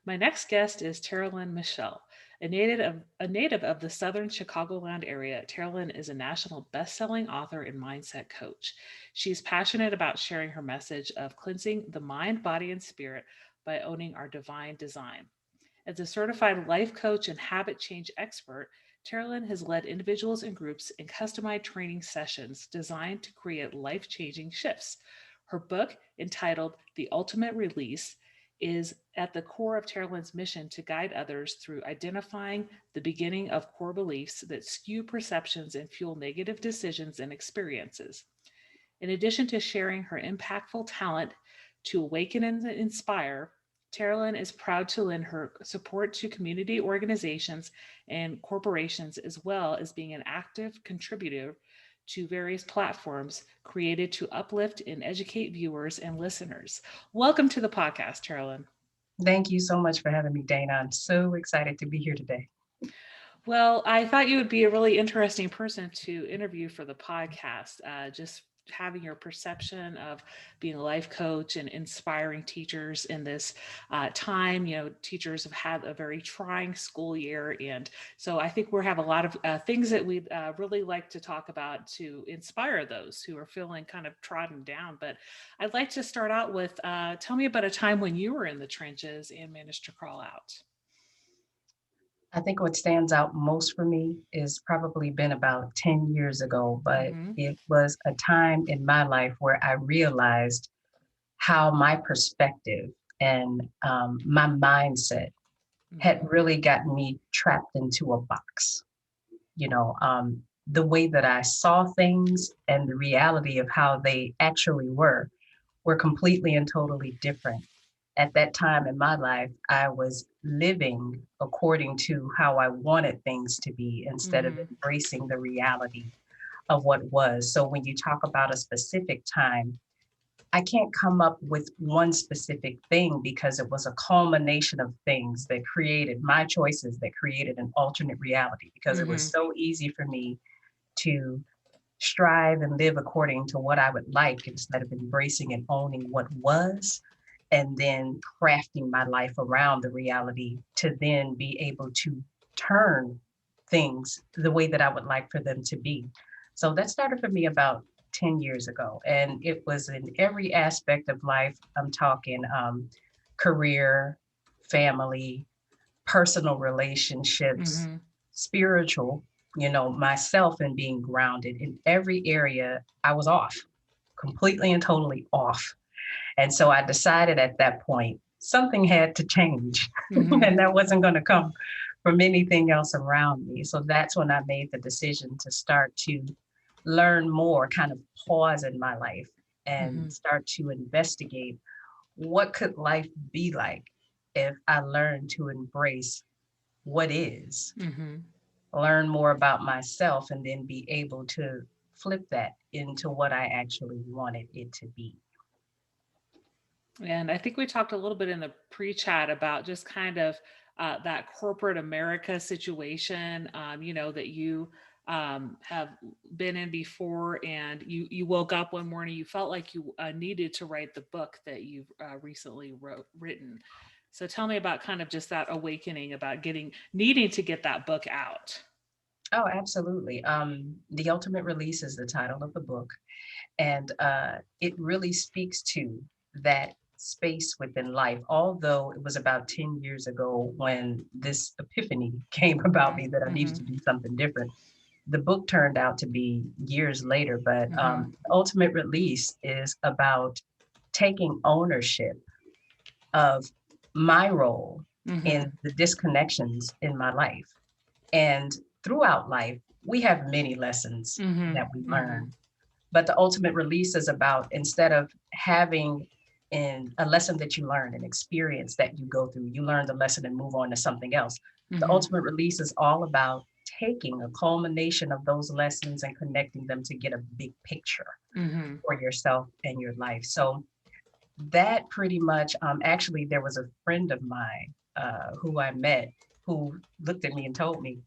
My next guest is Taralyn Michelle. A native of the southern Chicagoland area, Taralyn is a national best-selling author and mindset coach. She's passionate about sharing her message of cleansing the mind, body, and spirit by owning our divine design. As a certified life coach and habit change expert, Taralyn has led individuals and groups in customized training sessions designed to create life changing shifts. Her book, entitled The Ultimate Release, is at the core of Taralyn's mission to guide others through identifying the beginning of core beliefs that skew perceptions and fuel negative decisions and experiences. In addition to sharing her impactful talent to awaken and inspire, Taralyn is proud to lend her support to community organizations and corporations, as well as being an active contributor to various platforms created to uplift and educate viewers and listeners. Welcome to the podcast, Taralyn. Thank you so much for having me, Dana. I'm so excited to be here today. Well, I thought you would be a really interesting person to interview for the podcast. Just having your perception of being a life coach and inspiring teachers in this time. Teachers have had a very trying school year. And so I think we have a lot of things that we'd really like to talk about to inspire those who are feeling kind of trodden down. But I'd like to start out with tell me about a time when you were in the trenches and managed to crawl out. I think what stands out most for me is probably been about 10 years ago, but Hmm. it was a time in my life where I realized how my perspective and my mindset had Hmm. really gotten me trapped into a box. The way that I saw things and the reality of how they actually were completely and totally different. At that time in my life, I was living according to how I wanted things to be instead of Hmm. embracing the reality of what was. So when you talk about a specific time, I can't come up with one specific thing because it was a culmination of things that created my choices that created an alternate reality because it was Hmm. so easy for me to strive and live according to what I would like instead of embracing and owning what was, and then crafting my life around the reality to then be able to turn things the way that I would like for them to be. So that started for me about 10 years ago. And it was in every aspect of life. I'm talking career, family, personal relationships, Hmm. spiritual, myself and being grounded in every area. I was off, completely and totally off. And so I decided at that point something had to change, Hmm. and that wasn't going to come from anything else around me. So that's when I made the decision to start to learn more, kind of pause in my life and Hmm. start to investigate what could life be like if I learned to embrace what is, Hmm. learn more about myself, and then be able to flip that into what I actually wanted it to be. And I think we talked a little bit in the pre-chat about just kind of that corporate America situation, that you have been in before, and you woke up one morning, you felt like you needed to write the book that you've recently written. So tell me about kind of just that awakening about needing to get that book out. Oh, absolutely. The Ultimate Release is the title of the book, and it really speaks to that space within life. Although it was about 10 years ago when this epiphany came about me that I needed Hmm. to do something different, the book turned out to be years later. But Hmm. Ultimate Release is about taking ownership of my role Hmm. in the disconnections in my life. And throughout life, we have many lessons Hmm. that we Hmm. learn. But the ultimate release is about instead of having in a lesson that you learn, an experience that you go through, you learn the lesson and move on to something else. The Hmm. ultimate release is all about taking a culmination of those lessons and connecting them to get a big picture Hmm. for yourself and your life. So that pretty much, actually, there was a friend of mine who I met who looked at me and told me,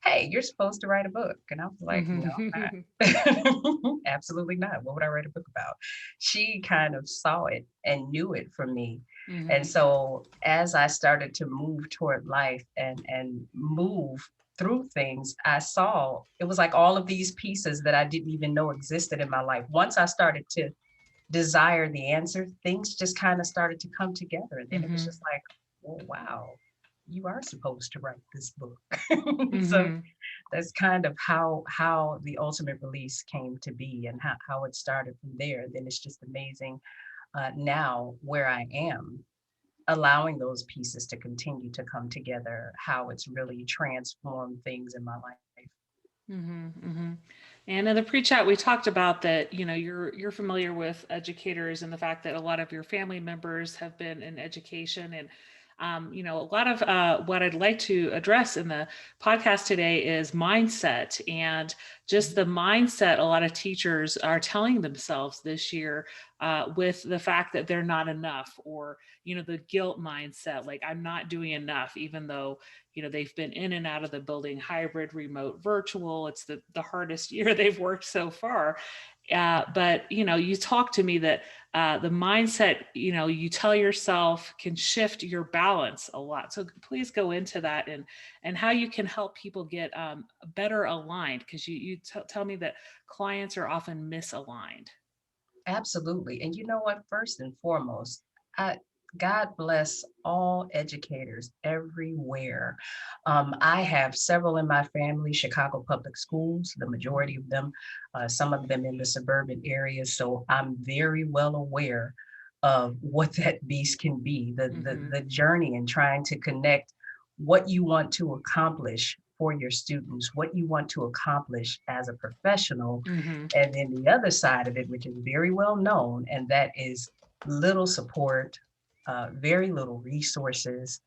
hey, you're supposed to write a book. And I was like, no, Mhm. I'm not. Absolutely not. What would I write a book about? She kind of saw it and knew it from me. And Mhm. so as I started to move toward life and move through things, I saw it was like all of these pieces that I didn't even know existed in my life. Once I started to desire the answer, things just kind of started to come together. And then it was Mhm. just like, oh, wow, you are supposed to write this book. So Mhm. that's kind of how the ultimate release came to be and how it started from there. And then it's just amazing now where I am, allowing those pieces to continue to come together, how it's really transformed things in my life. Mhm. Mhm. And in the pre-chat, we talked about that. You're familiar with educators and the fact that a lot of your family members have been in education, and a lot of what I'd like to address in the podcast today is mindset and just Mhm. the mindset a lot of teachers are telling themselves this year with the fact that they're not enough, or the guilt mindset, like I'm not doing enough, even though they've been in and out of the building, hybrid, remote, virtual. It's the hardest year they've worked so far. But you talk to me that the mindset, you tell yourself, can shift your balance a lot. So please go into that, and how you can help people get better aligned, because you tell me that clients are often misaligned. Absolutely. And you know what? First and foremost, I, God bless all educators everywhere. I have several in my family, Chicago public schools, the majority of them, some of them in the suburban areas. So I'm very well aware of what that beast can be, Mm-hmm. the journey and trying to connect what you want to accomplish for your students, what you want to accomplish as a professional, Mm-hmm. and then the other side of it, which is very well known, and that is little support, very little resources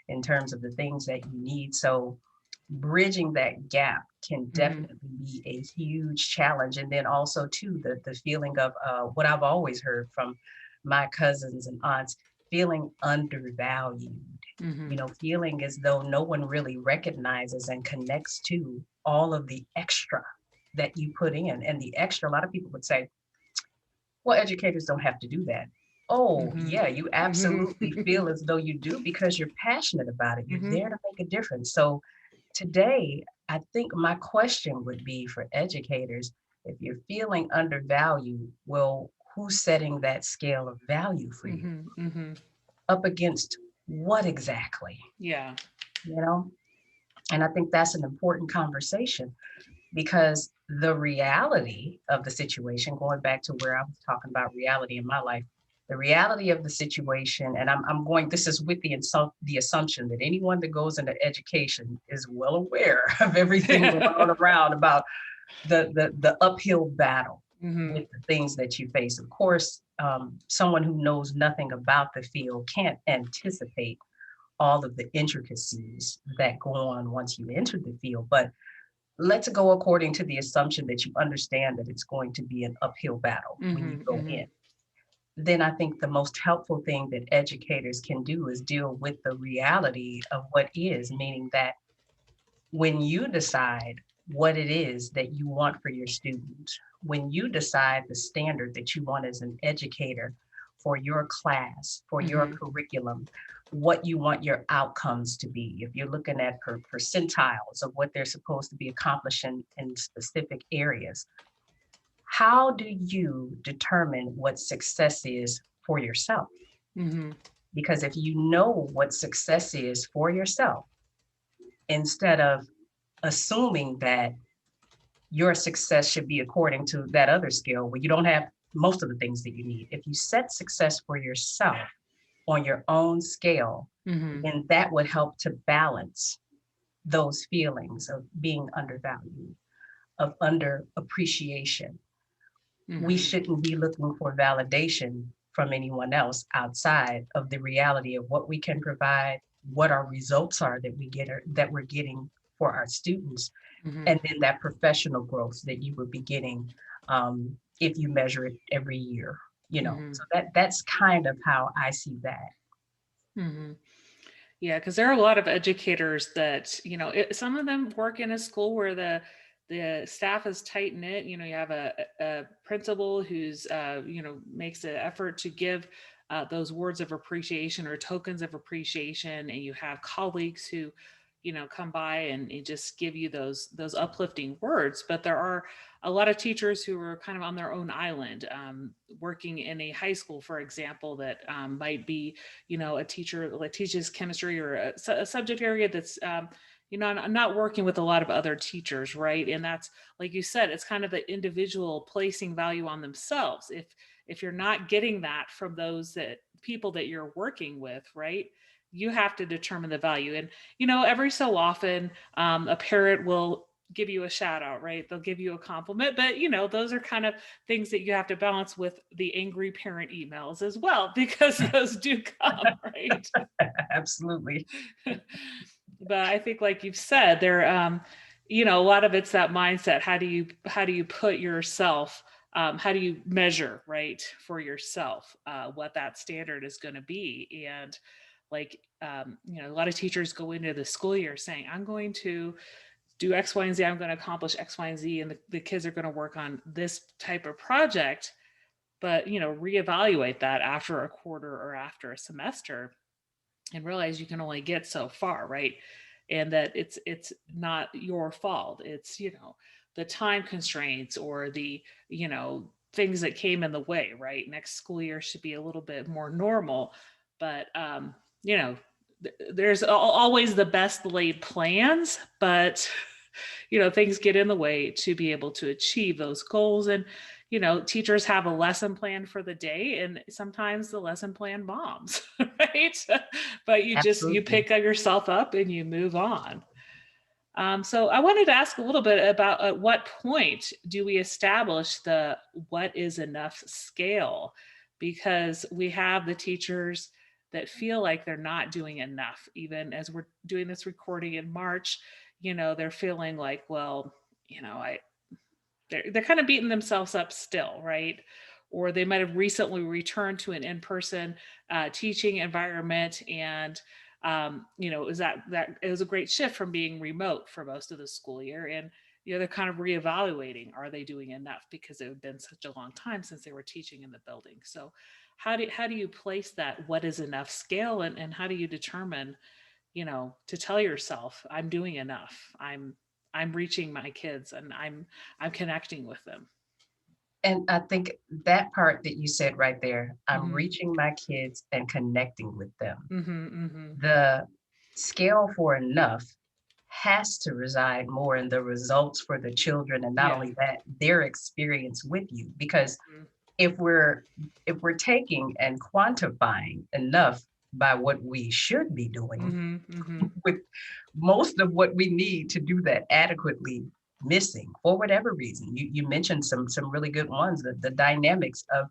in terms of the things that you need. So bridging that gap can Mm-hmm. definitely be a huge challenge. And then also too, the feeling of what I've always heard from my cousins and aunts, feeling undervalued, Mm-hmm. feeling as though no one really recognizes and connects to all of the extra that you put in. And the extra, a lot of people would say, well, educators don't have to do that. Oh, Mm-hmm. yeah, you absolutely Mm-hmm. feel as though you do because you're passionate about it. You're Mm-hmm. there to make a difference. So today, I think my question would be for educators, if you're feeling undervalued, well, who's setting that scale of value for you? Mm-hmm. Mm-hmm. Up against what exactly? Yeah. You know? And I think that's an important conversation because the reality of the situation, going back to where I was talking about reality in my life, the reality of the situation, and I'm going, this is with the assumption that anyone that goes into education is well aware of everything going on around about the uphill battle Mm-hmm. with the things that you face. Of course, someone who knows nothing about the field can't anticipate all of the intricacies that go on once you enter the field. But let's go according to the assumption that you understand that it's going to be an uphill battle when you Mm-hmm. go Mm-hmm. in. Then I think the most helpful thing that educators can do is deal with the reality of what is, meaning that when you decide what it is that you want for your students, when you decide the standard that you want as an educator for your class, for your Mm-hmm. curriculum, what you want your outcomes to be, if you're looking at percentiles of what they're supposed to be accomplishing in specific areas, how do you determine what success is for yourself? Mm-hmm. Because if you know what success is for yourself, instead of assuming that your success should be according to that other scale where you don't have most of the things that you need. If you set success for yourself on your own scale, Mm-hmm. then that would help to balance those feelings of being undervalued, of under appreciation. We Mm-hmm. shouldn't be looking for validation from anyone else outside of the reality of what we can provide, what our results are that we're getting for our students, Mm-hmm. and then that professional growth that you would be getting if you measure it every year. Mm-hmm. So that's kind of how I see that. Mm-hmm. Yeah, because there are a lot of educators that, some of them work in a school where the staff is tight knit. You have a principal who's makes an effort to give those words of appreciation or tokens of appreciation, and you have colleagues who come by and just give you those uplifting words. But there are a lot of teachers who are kind of on their own island, working in a high school, for example, that might be a teacher that teaches chemistry or a subject area that's not working with a lot of other teachers, right? And that's, like you said, it's kind of the individual placing value on themselves. If you're not getting that from those that people that you're working with, right, you have to determine the value. And every so often, a parent will give you a shout out, right? They'll give you a compliment, but those are kind of things that you have to balance with the angry parent emails as well, because those do come, right? Absolutely. But I think, like you've said, a lot of it's that mindset. How do you put yourself, how do you measure, right, for yourself, what that standard is going to be? And like, a lot of teachers go into the school year saying, I'm going to do X, Y, and Z. I'm going to accomplish X, Y, and Z, and the kids are going to work on this type of project. But reevaluate that after a quarter or after a semester, and realize you can only get so far, right? And that it's not your fault. It's the time constraints or the things that came in the way, right? Next school year should be a little bit more normal, but you know there's always the best laid plans, but things get in the way to be able to achieve those goals. And teachers have a lesson plan for the day, and sometimes the lesson plan bombs, right? But you Absolutely. pick yourself up and you move on. So I wanted to ask a little bit about, at what point do we establish the what is enough scale? Because we have the teachers that feel like they're not doing enough. Even as we're doing this recording in March, they're feeling like, well, I they're kind of beating themselves up still, right? Or they might have recently returned to an in-person teaching environment, and it was that it was a great shift from being remote for most of the school year. And they're kind of reevaluating, are they doing enough, because it had been such a long time since they were teaching in the building. So how do you place that what is enough scale, and how do you determine, to tell yourself, I'm doing enough, I'm reaching my kids, and I'm connecting with them. And I think that part that you said right there, I'm Mhm. reaching my kids and connecting with them. Mhm, mhm. The scale for enough has to reside more in the results for the children, and not Yeah. only that, their experience with you. Because Mhm. if we're if we're taking and quantifying enough by what we should be doing, Mhm, mhm. with most of what we need to do that adequately missing for whatever reason. You mentioned some really good ones. The dynamics of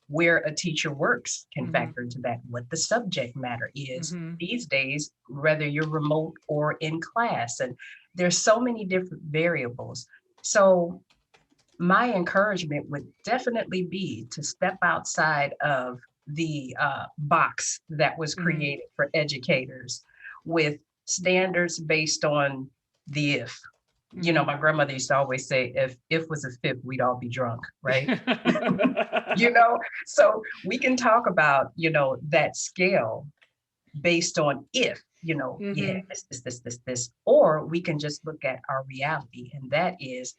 where a teacher works can Mhm, factor into that, what the subject matter is mhm. these days, whether you're remote or in class. And there's so many different variables. So my encouragement would definitely be to step outside of the box that was Mhm. created for educators with standards based on the if. You know, Mhm. my grandmother used to always say, if was a fifth, we'd all be drunk, right? You know, so we can talk about, that scale based on if, yeah, Mhm, this, or we can just look at our reality. And that is,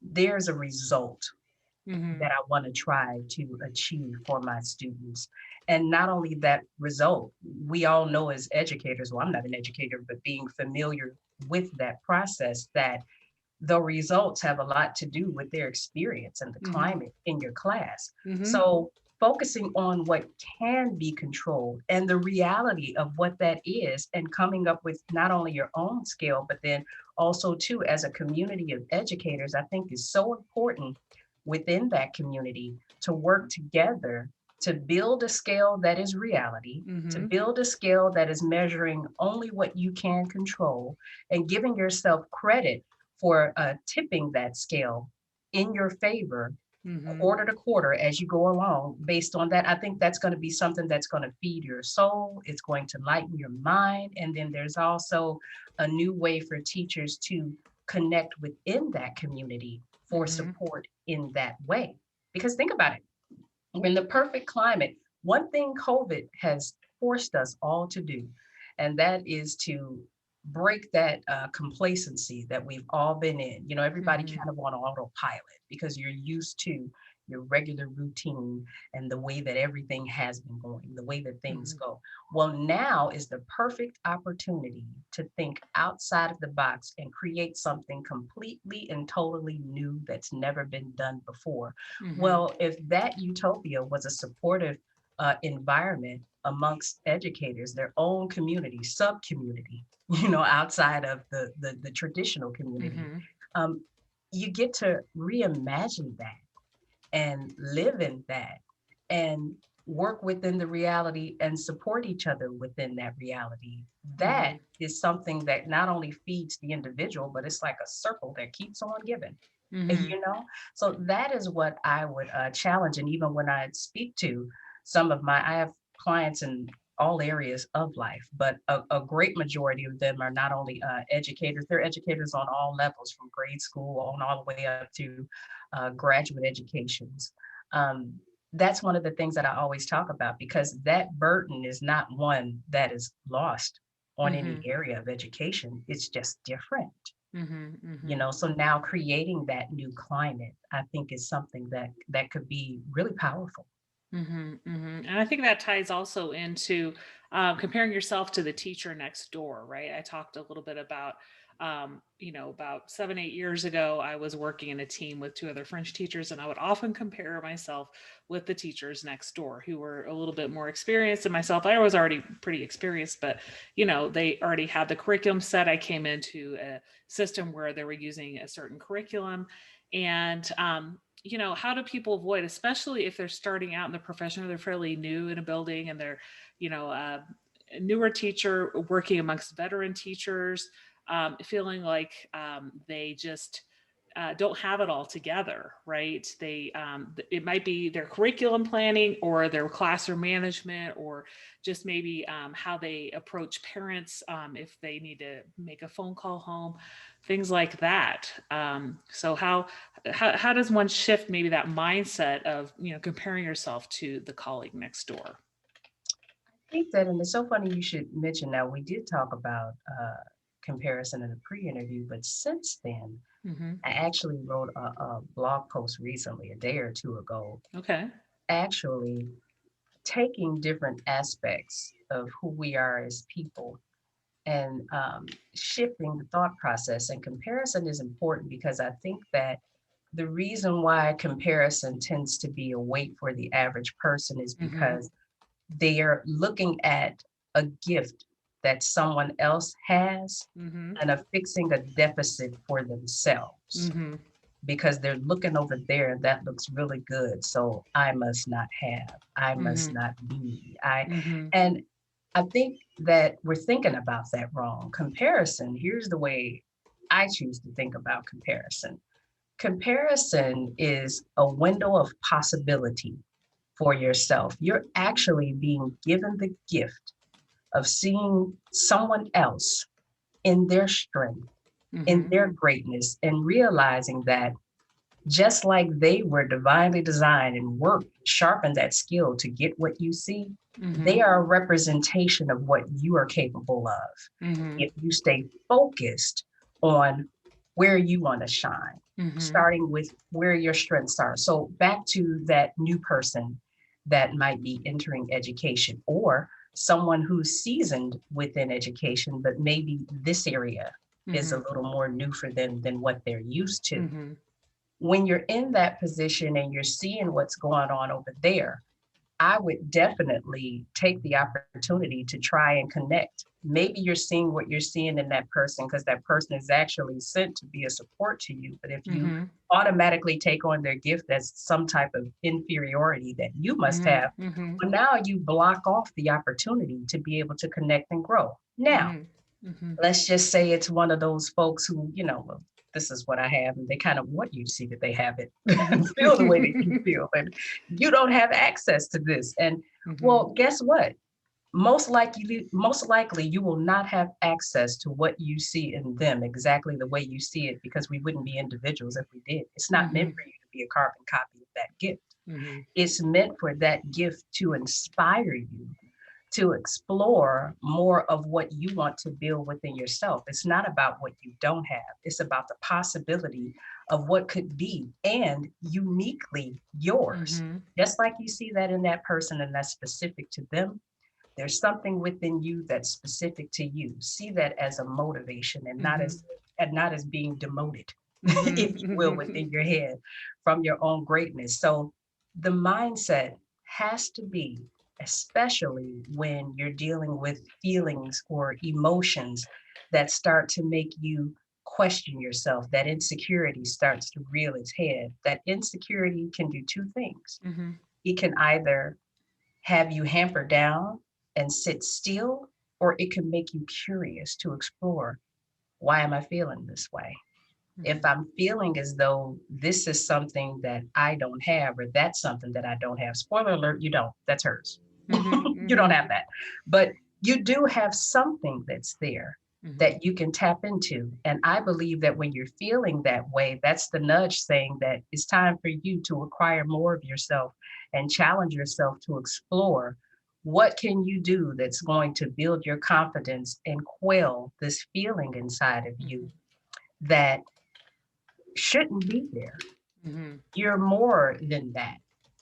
there's a result mhm. that I want to try to achieve for my students. And not only that result, we all know as educators, well, I'm not an educator, but being familiar with that process, that the results have a lot to do with their experience and the Mhm, climate in your class. mhm. So focusing on what can be controlled and the reality of what that is, and coming up with not only your own scale, but then also too, as a community of educators, I think is so important within that community to work together to build a scale that is reality, to Mhm. build a scale that is measuring only what you can control, and giving yourself credit for tipping that scale in your favor Mhm. quarter to quarter as you go along. Based on that, I think that's going to be something that's going to feed your soul. It's going to lighten your mind. And then there's also a new way for teachers to connect within that community for Mhm. support in that way. Because think about it, we're in the perfect climate. One thing COVID has forced us all to do, and that is to break that complacency that we've all been in. You know, everybody Mhm. kind of on autopilot because you're used to your regular routine and the way that everything has been going, the way that things Mhm. go. Well, now is the perfect opportunity to think outside of the box and create something completely and totally new that's never been done before. Mhm. Well, if that utopia was a supportive environment amongst educators, their own community, sub community, outside of the traditional community, Mhm. um, you get to reimagine that and live in that and work within the reality and support each other within that reality. That Mhm. is something that not only feeds the individual, but it's like a circle that keeps on giving. Mhm. you know so that is what I would challenge. And even when I speak to I have clients in all areas of life, but a great majority of them are not only educators, they're educators on all levels, from grade school on all the way up to graduate educations. um, that's one of the things that I always talk about, because that burden is not one that is lost on any Mhm. area of education. It's just different. Mhm. Mhm. So now creating that new climate, I think, is something that could be really powerful. Mhm, mhm, and I think that ties also into, comparing yourself to the teacher next door, right? I talked a little bit about, about 7, 8 years ago, I was working in a team with 2 other French teachers, and I would often compare myself with the teachers next door who were a little bit more experienced than myself. I was already pretty experienced, but, they already had the curriculum set. I came into a system where they were using a certain curriculum, and, how do people avoid, especially if they're starting out in the profession or they're fairly new in a building and they're, a newer teacher working amongst veteran teachers, feeling like they just don't have it all together, right? It might be their curriculum planning or their classroom management, or just maybe how they approach parents if they need to make a phone call home, things like that. So how does one shift maybe that mindset of comparing yourself to the colleague next door? I think that, and it's so funny you should mention that we did talk about comparison in the pre-interview, but since then, Mm-hmm. I actually wrote a blog post recently, a day or two ago, Okay. actually taking different aspects of who we are as people and shifting the thought process. And comparison is important because I think that the reason why comparison tends to be a weight for the average person is Mm-hmm. because they are looking at a gift that someone else has Mm-hmm. and are fixing a deficit for themselves, Mm-hmm. because they're looking over there and that looks really good. So I must not have, I must Mm-hmm. not be. I Mm-hmm. and I think that we're thinking about that wrong. Comparison, here's the way I choose to think about comparison. Comparison is a window of possibility for yourself. You're actually being given the gift of seeing someone else in their strength, in Mm-hmm. their greatness, and realizing that just like they were divinely designed and worked, sharpened that skill to get what you see, Mm-hmm. they are a representation of what you are capable of. Mm-hmm. If you stay focused on where you want to shine, Mm-hmm. starting with where your strengths are. So, back to that new person that might be entering education, or someone who's seasoned within education, but maybe this area is a Mm-hmm. little more new for them than what they're used to. Mm-hmm. When you're in that position and you're seeing what's going on over there, I would definitely take the opportunity to try and connect. Maybe you're seeing what you're seeing in that person because that person is actually sent to be a support to you. But if you Mm-hmm. automatically take on their gift as some type of inferiority that you must have, Mm-hmm. well, now you block off the opportunity to be able to connect and grow. Now, Mm-hmm. Mm-hmm. let's just say it's one of those folks who, this is what I have. And they kind of want you to see that they have it and feel the way that you feel. And you don't have access to this. And Mhm. well, guess what? Most likely you will not have access to what you see in them exactly the way you see it, because we wouldn't be individuals if we did. It's not meant Mhm. for you to be a carbon copy of that gift. Mhm. It's meant for that gift to inspire you to explore more of what you want to build within yourself. It's not about what you don't have, it's about the possibility of what could be and uniquely yours. Mhm. Just like you see that in that person and that's specific to them, there's something within you that's specific to you. See that as a motivation Mhm. and not as being demoted, Mhm. if you will, within your head from your own greatness. So the mindset has to be, especially when you're dealing with feelings or emotions that start to make you question yourself, that insecurity starts to reel its head. That insecurity can do two things. Mhm. It can either have you hamper down and sit still, or it can make you curious to explore, why am I feeling this way? If Mhm. I'm feeling as though this is something that I don't have, or that's something that I don't have, spoiler alert, you don't. That's hers. Mhm. You don't Mhm. have that. But you do have something that's there Mhm. that you can tap into. And I believe that when you're feeling that way, that's the nudge saying that it's time for you to acquire more of yourself and challenge yourself to explore, what can you do that's going to build your confidence and quell this feeling inside of you Mhm. that shouldn't be there. Mhm. You're more than that.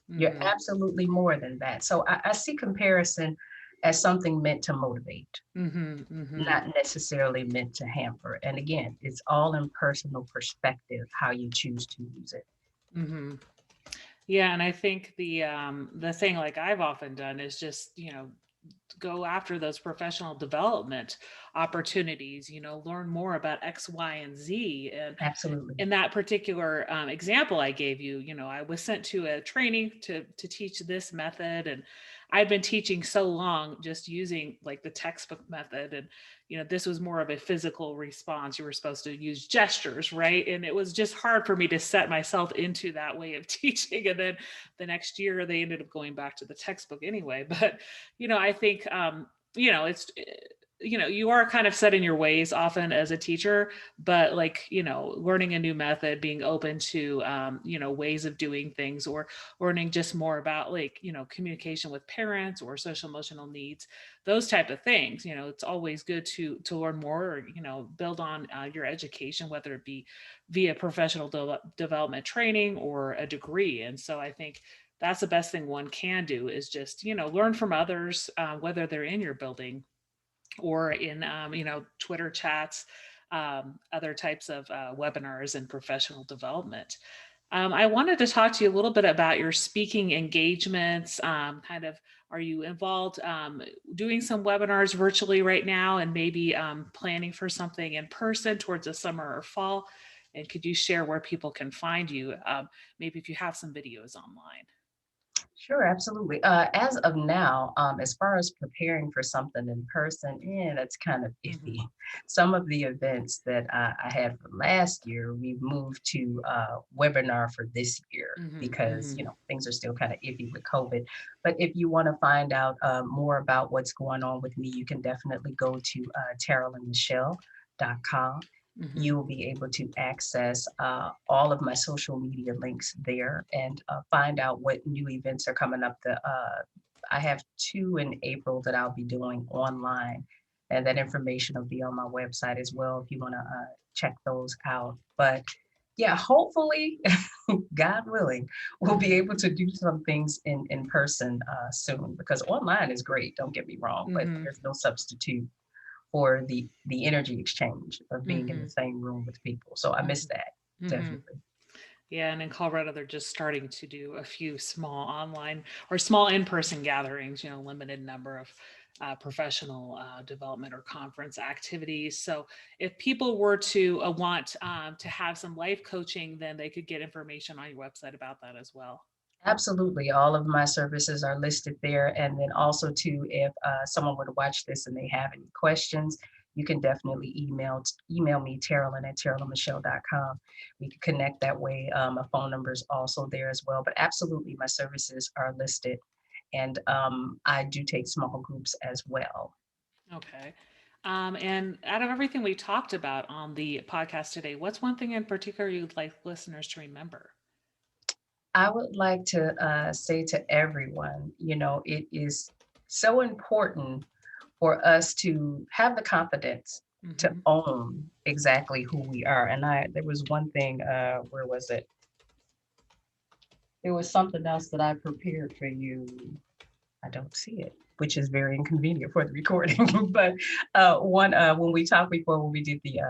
You're Mhm. absolutely more than that. So I see comparison as something meant to motivate, Mhm. Mhm. not necessarily meant to hamper. And again, it's all in personal perspective how you choose to use it. Mhm. Yeah, and I think the thing like I've often done is just, go after those professional development opportunities, learn more about X, Y, and Z. And Absolutely. in that particular example I gave you, I was sent to a training to teach this method, and I've been teaching so long just using like the textbook method, and this was more of a physical response. You were supposed to use gestures, right? And it was just hard for me to set myself into that way of teaching. And then the next year they ended up going back to the textbook anyway. But I think it's you are kind of set in your ways often as a teacher, but like learning a new method, being open to ways of doing things, or learning just more about like communication with parents or social emotional needs, those type of things. It's always good to learn more, or build on your education, whether it be via professional development training or a degree. And so I think that's the best thing one can do, is just learn from others, whether they're in your building or in Twitter chats, other types of webinars and professional development. I wanted to talk to you a little bit about your speaking engagements. Kind of, are you involved doing some webinars virtually right now, and maybe planning for something in person towards the summer or fall? And could you share where people can find you? Maybe if you have some videos online. Sure, absolutely. As of now, as far as preparing for something in person, that's kind of iffy. Hmm. Some of the events that I had for last year, we've moved to webinar for this year Hmm. because Hmm. things are still kind of iffy with COVID. But if you want to find out more about what's going on with me, you can definitely go to taralynmichelle.com. Hmm. You will be able to access all of my social media links there and find out what new events are coming up. I have two in April that I'll be doing online, and that information will be on my website as well if you want to check those out. But yeah, hopefully, God willing, we'll be Hmm. able to do some things in person soon, because online is great. Don't get me wrong, but Hmm. there's no substitute for the energy exchange of being in the Hmm. same room with people. So I miss Hmm. that Hmm. definitely. Yeah, and in Colorado, they're just starting to do a few small online or small in-person gatherings. Limited number of professional development or conference activities. So, if people were to want to have some life coaching, then they could get information on your website about that as well. Absolutely, all of my services are listed there. And then also too, if someone were to watch this and they have any questions, you can definitely email me, Taralyn at taralynmichelle.com. We can connect that way. My phone number is also there as well. But absolutely, my services are listed. And I do take small groups as well. Okay. And out of everything we talked about on the podcast today, what's one thing in particular you'd like listeners to remember? I would like to say to everyone, it is so important for us to have the confidence to Hmm. own exactly who we are. And there was one thing, where was it? There was something else that I prepared for you. I don't see it, which is very inconvenient for the recording. But when we talked before, when we did the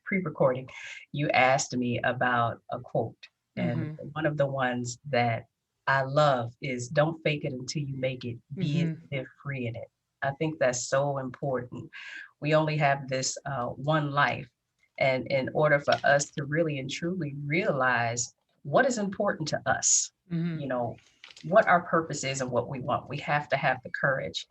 pre-recording, you asked me about a quote, and Hmm. one of the ones that I love is "Don't fake it until you make it. Be it, Hmm. live free in it." I think that's so important. We only have this one life, and in order for us to really and truly realize what is important to us, Hmm. you know, what our purpose is and what we want. We have to have the courage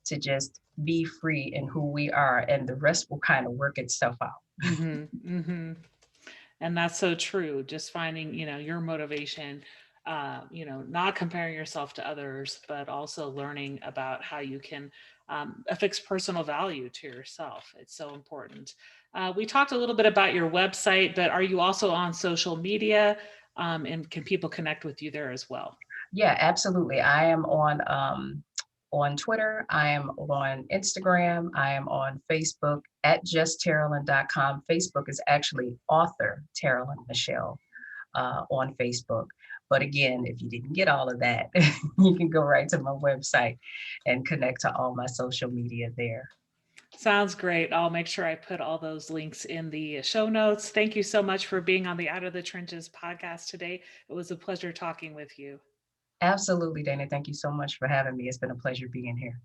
to just be free in who we are, and the rest will kind of work itself out. Hmm. Hmm. And that's so true. Just finding, your motivation, not comparing yourself to others, but also learning about how you can affix personal value to yourself. It's so important. We talked a little bit about your website, but are you also on social media? And can people connect with you there as well? Yeah, absolutely. I am on Twitter. I am on Instagram. I am on Facebook at justtaralyn.com. Facebook is actually author Taralyn Michelle on Facebook. But again, if you didn't get all of that, you can go right to my website and connect to all my social media there. Sounds great. I'll make sure I put all those links in the show notes. Thank you so much for being on the Out of the Trenches podcast today. It was a pleasure talking with you. Absolutely, Dana. Thank you so much for having me. It's been a pleasure being here.